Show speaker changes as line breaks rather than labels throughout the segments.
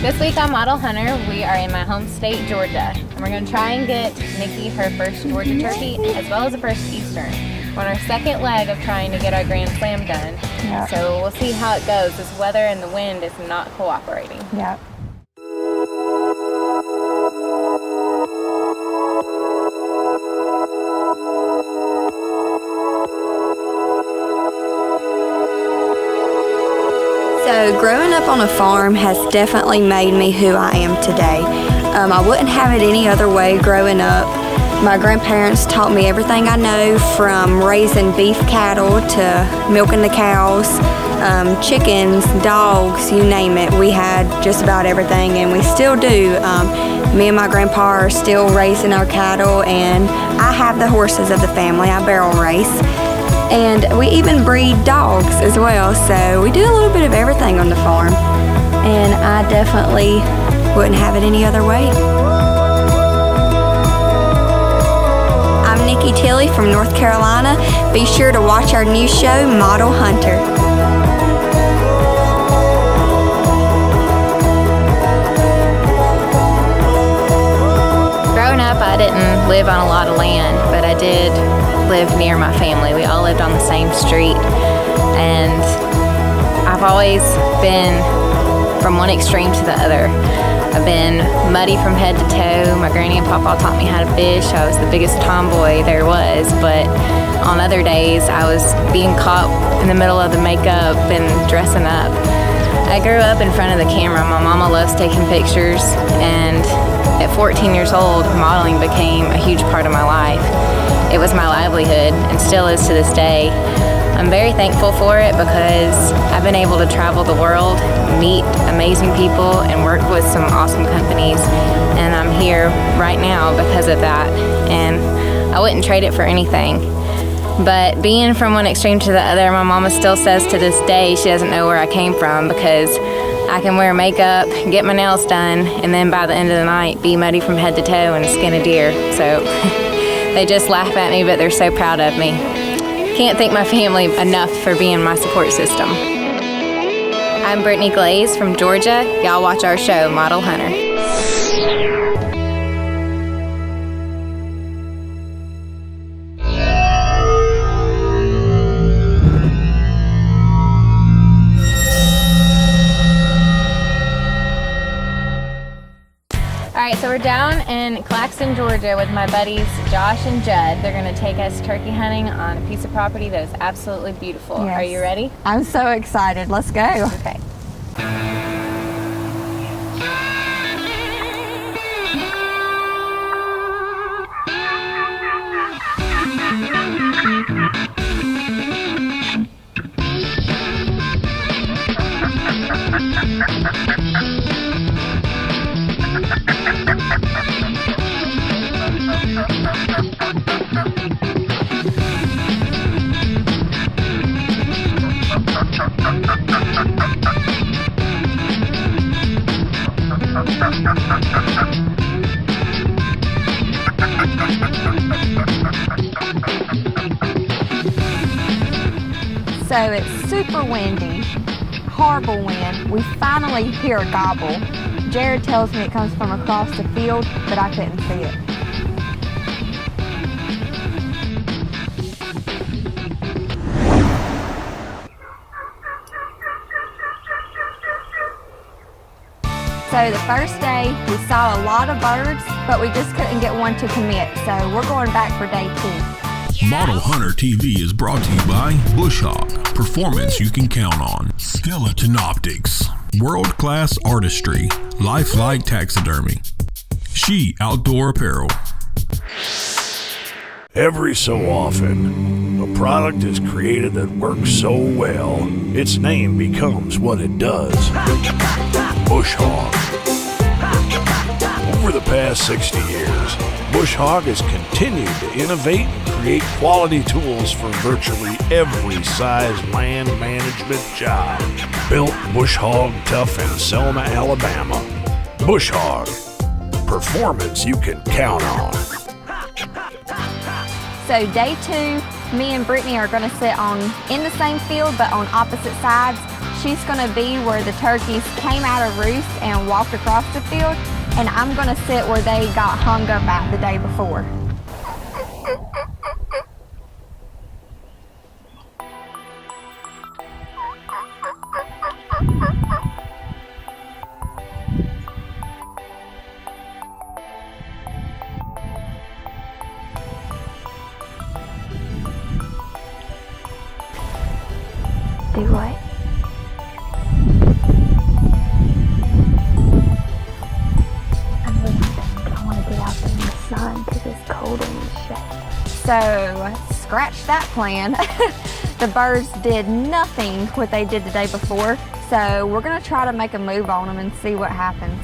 This week on Model Hunter, we are in my home state, Georgia. And we're going to try and get Nikki her first Georgia turkey, as well as a first Eastern. We're on our second leg of trying to get our Grand Slam done.
Yep.
So we'll see how it goes. This weather and the wind is not cooperating.
Yep. So growing up on a farm has definitely made me who I am today. I wouldn't have it any other way growing up. My grandparents taught me everything I know, from raising beef cattle to milking the cows, chickens, dogs, you name it. We had just about everything, and we still do. Me and my grandpa are still raising our cattle, and I have the horses of the family. I barrel race. And we even breed dogs as well, so we do a little bit of everything on the farm. And I definitely wouldn't have it any other way. I'm Nikki Tilley from North Carolina. Be sure to watch our new show, Model Hunter.
Growing up, I didn't live on a lot of land, but I did live near my family. We all lived on the same street, and I've always been from one extreme to the other. I've been muddy from head to toe. My granny and papa taught me how to fish. I was the biggest tomboy there was, but on other days I was being caught in the middle of the makeup and dressing up. I grew up in front of the camera. My mama loves taking pictures, and at 14 years old, modeling became a huge part of my life. It was my livelihood and still is to this day. I'm very thankful for it because I've been able to travel the world, meet amazing people, and work with some awesome companies. And I'm here right now because of that. And I wouldn't trade it for anything. But being from one extreme to the other, my mama still says to this day she doesn't know where I came from, because I can wear makeup, get my nails done, and then by the end of the night be muddy from head to toe and skin a deer. So they just laugh at me, but they're so proud of me. Can't thank my family enough for being my support system. I'm Brittany Glaze from Georgia. Y'all watch our show, Model Hunter. All right, so we're down in Claxton, Georgia with my buddies Josh and Judd. They're gonna take us turkey hunting on a piece of property that is absolutely beautiful.
Yes.
Are you ready?
I'm so excited. Let's go.
Okay.
So it's super windy, horrible wind. We finally hear a gobble. Jared tells me it comes from across the field, but I couldn't see it. So the first day we saw a lot of birds, but we just couldn't get one to commit. So we're going back for day 2.
Model Hunter TV is brought to you by Bush Hog, performance you can count on. Skeleton Optics, world-class artistry, lifelike taxidermy. She Outdoor Apparel.
Every so often, a product is created that works so well, its name becomes what it does. Bush Hog. Over the past 60 years, Bush Hog has continued to innovate and create quality tools for virtually every size land management job. Built Bush Hog Tough in Selma, Alabama. Bush Hog. Performance you can count on.
So day 2, me and Brittany are going to sit in the same field but on opposite sides. she's gonna be where the turkeys came out of roost and walked across the field, and I'm gonna sit where they got hung up at the day before. Do what? I want to get out there in the sun because it's cold in the shade. So, scratch that plan. The birds did nothing what they did the day before, so we're going to try to make a move on them and see what happens.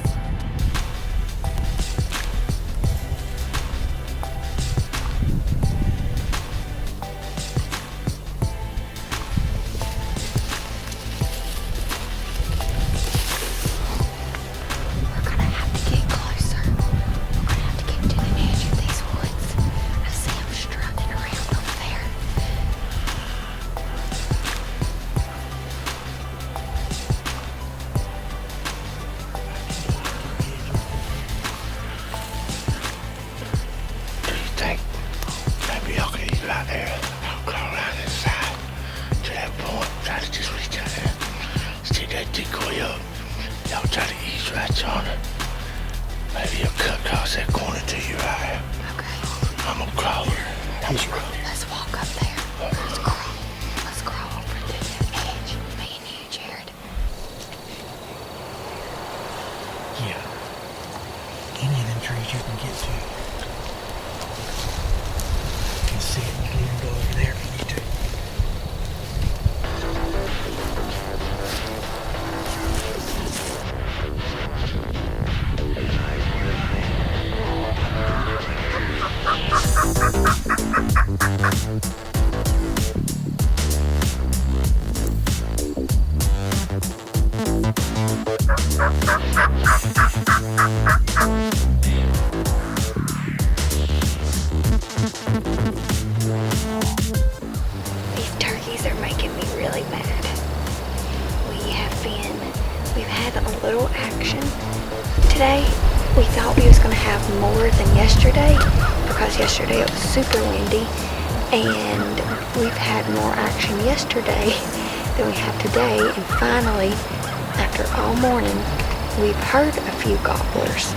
Let's walk up there. Let's crawl. Let's crawl over to the edge. Me and you, Jared.
Yeah. Any of them trees you can get to. You can see it. You can even go over there if you need to.
These turkeys are making me really mad. We've had a little action today. We thought we was gonna have more than yesterday because yesterday it was super windy, and we've had more action yesterday than we have today, and finally, after all morning, we've heard a few gobblers.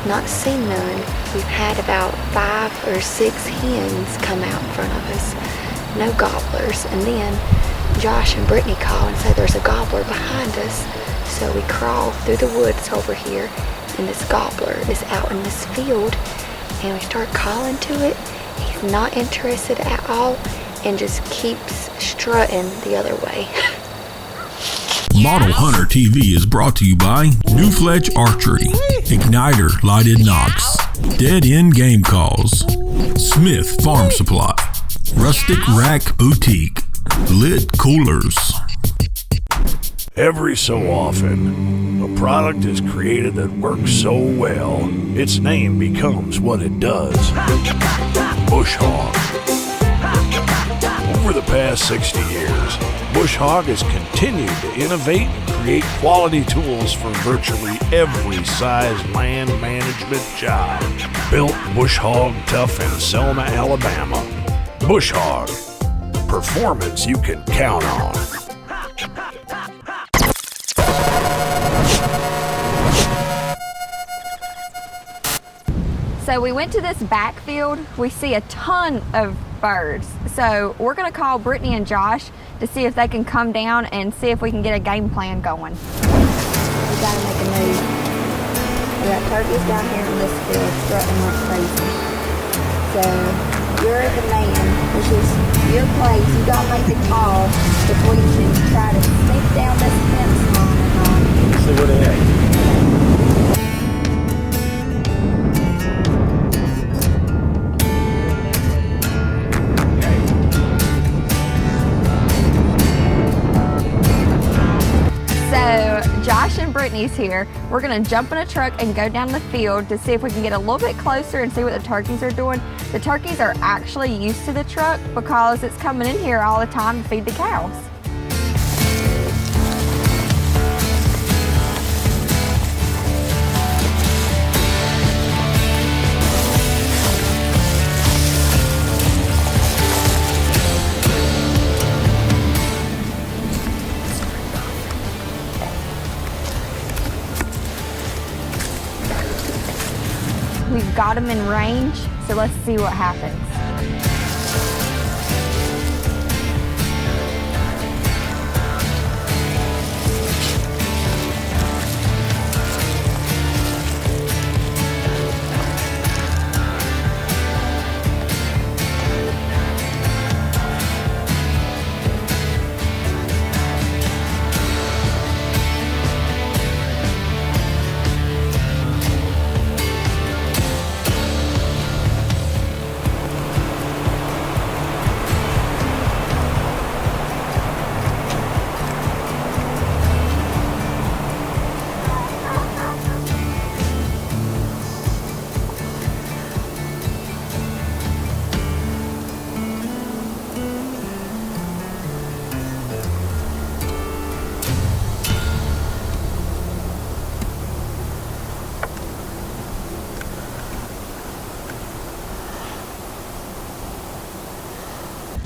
Not seen none. We've had about 5 or 6 hens come out in front of us. No gobblers. And then Josh and Brittany call and say there's a gobbler behind us. So we crawl through the woods over here, and this gobbler is out in this field, and we start calling to it. He's not interested at all and just keeps strutting the other way.
Model Hunter TV is brought to you by New Fletch Archery, Igniter Lighted Knocks, Dead End Game Calls, Smith Farm Supply, Rustic Rack Boutique, Lit Coolers.
Every so often, a product is created that works so well, its name becomes what it does. Bush Hog. Over the past 60 years, Bush Hog has continued to innovate and create quality tools for virtually every size land management job. Built Bush Hog Tough in Selma, Alabama. Bush Hog. Performance you can count on.
So we went to this backfield. We see a ton of birds. So we're gonna call Brittany and Josh to see if they can come down and see if we can get a game plan going. We gotta make a move. We got turkeys down here in this field strutting like crazy. So you're the man. This is your place. You gotta make the call if we should try to sneak down this fence line or not.
See what it is.
Josh and Brittany's here. We're gonna jump in a truck and go down the field to see if we can get a little bit closer and see what the turkeys are doing. The turkeys are actually used to the truck because it's coming in here all the time to feed the cows. got them in range, so let's see what happens.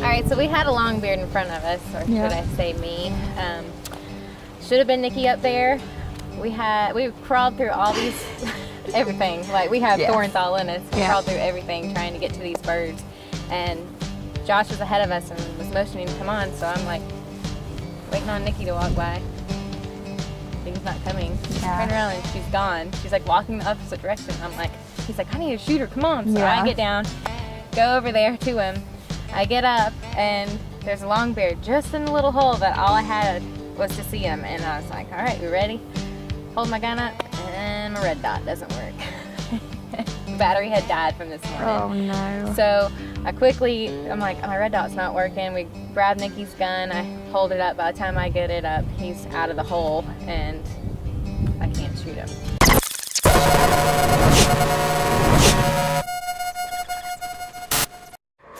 All right, so we had a long beard in front of us, or should I say me. Should have been Nikki up there. We crawled through all these, everything. Like we have thorns all in us. We crawled through everything trying to get to these birds. And Josh was ahead of us and was motioning to come on, so I'm like waiting on Nikki to walk by. He's not coming. Turn around and she's gone. She's like walking the opposite direction. I'm like, he's like, I need a shooter, come on. So I get down, go over there to him. I get up and there's a long beard just in the little hole that all I had was to see him. And I was like, all right, we ready? Hold my gun up and my red dot doesn't work. The battery had died from this morning.
Oh no.
So I'm like, my red dot's not working. We grab Nikki's gun, I hold it up. By the time I get it up, he's out of the hole and I can't shoot him.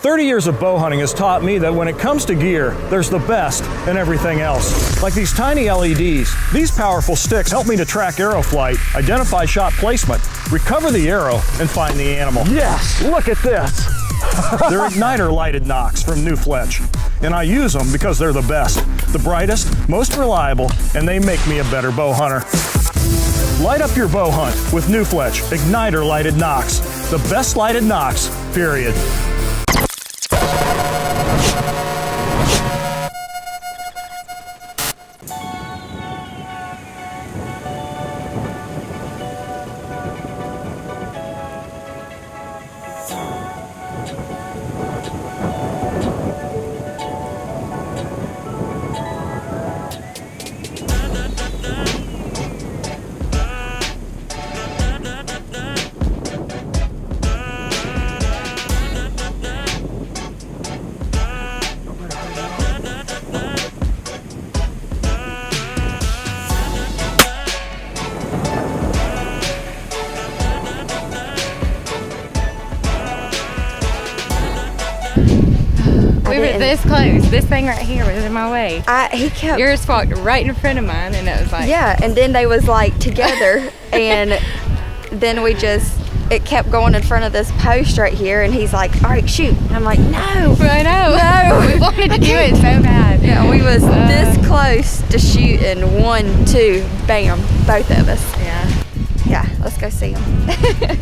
30 years of bow hunting has taught me that when it comes to gear, there's the best in everything else. Like these tiny LEDs, these powerful sticks help me to track arrow flight, identify shot placement, recover the arrow, and find the animal.
Yes, look at this.
They're igniter lighted Nox from New Fletch, and I use them because they're the best, the brightest, most reliable, and they make me a better bow hunter. Light up your bow hunt with New Fletch igniter lighted Nox, the best lighted Nox, period.
We were this close. This thing right here was in my way.
He kept.
Yours walked right in front of mine, and it was like.
Yeah, and then they was like together, and then it kept going in front of this post right here, and he's like, all right, shoot. And I'm like, no.
I know.
No.
We wanted to do it so bad.
Yeah, we was this close to shooting 1, 2, bam, both of us.
Yeah.
Yeah, let's go see them.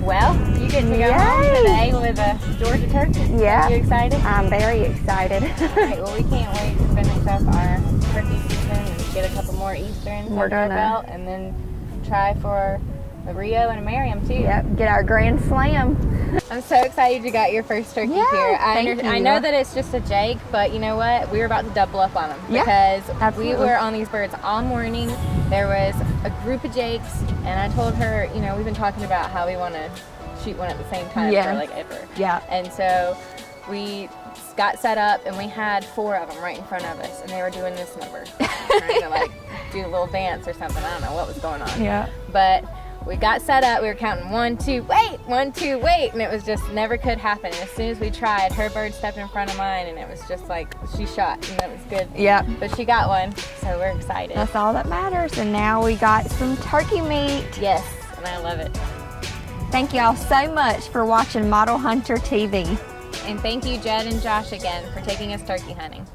Well, you get to go home today with a Georgia turkey.
Yeah.
Are you excited?
I'm very excited.
All right, well, we can't wait to finish up our turkey season and get a couple more Easterns under our belt, and then try for a Rio and a Merriam too.
Yep, get our Grand Slam.
I'm so excited you got your first turkey here. I know that it's just a Jake, but you know what? We were about to double up on them because we were on these birds all morning. There was a group of Jakes, and I told her, you know, we've been talking about how we want to shoot one at the same time for like ever.
Yeah.
And so we got set up, and we had 4 of them right in front of us, and they were doing this number, trying to like do a little dance or something. I don't know what was going on.
Yeah.
But we got set up, we were counting 1, 2, wait, 1, 2, wait, and it was just never could happen. And as soon as we tried, her bird stepped in front of mine, and it was just like she shot, and it was good.
Yeah.
But she got one, so we're excited.
That's all that matters. And now we got some turkey meat.
Yes, and I love it.
Thank you all so much for watching Model Hunter TV.
And thank you, Jed and Josh, again for taking us turkey hunting.